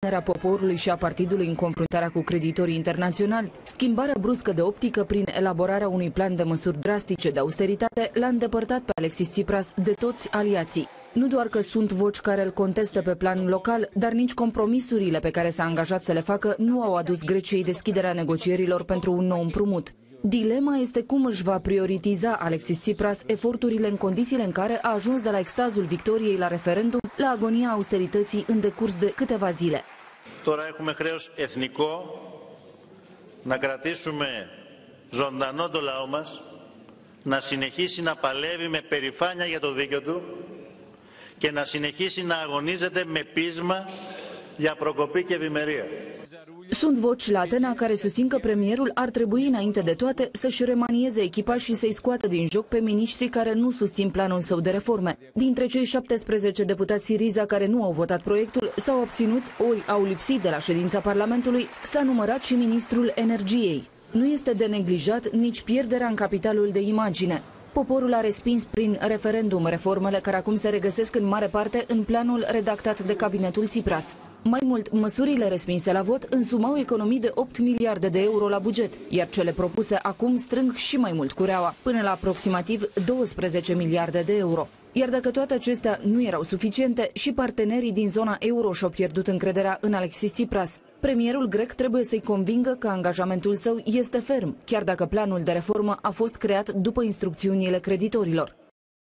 Susținerea poporului și a partidului în confruntarea cu creditorii internaționali, schimbarea bruscă de optică prin elaborarea unui plan de măsuri drastice de austeritate l-a îndepărtat pe Alexis Tsipras de toți aliații. Nu doar că sunt voci care îl contestă pe plan local, dar nici compromisurile pe care s-a angajat să le facă nu au adus Greciei deschiderea negocierilor pentru un nou împrumut. Dilema este cum își va prioritiza Alexis Tsipras eforturile în condițiile în care a ajuns de la extazul victoriei la referendum la agonia austerității în decurs de câteva zile. Τώρα έχουμε χρέος εθνικό να κρατήσουμε ζωντανό το λαό μας, να συνεχίσει να παλεύει με περηφάνεια για το δίκαιο του και να συνεχίσει να αγωνίζεται με πείσμα για προκοπή και ευημερία. Sunt voci la Atena care susțin că premierul ar trebui, înainte de toate, să-și remanieze echipa și să-i scoată din joc pe miniștrii care nu susțin planul său de reforme. Dintre cei 17 deputați Syriza care nu au votat proiectul, s-au abținut ori au lipsit de la ședința Parlamentului, s-a numărat și ministrul energiei. Nu este de neglijat nici pierderea în capitalul de imagine. Poporul a respins prin referendum reformele care acum se regăsesc în mare parte în planul redactat de cabinetul Tsipras. Mai mult, măsurile respinse la vot însumau economii de 8 miliarde de euro la buget, iar cele propuse acum strâng și mai mult cureaua, până la aproximativ 12 miliarde de euro. Iar dacă toate acestea nu erau suficiente, și partenerii din zona euro și-au pierdut încrederea în Alexis Tsipras. Premierul grec trebuie să-i convingă că angajamentul său este ferm, chiar dacă planul de reformă a fost creat după instrucțiunile creditorilor.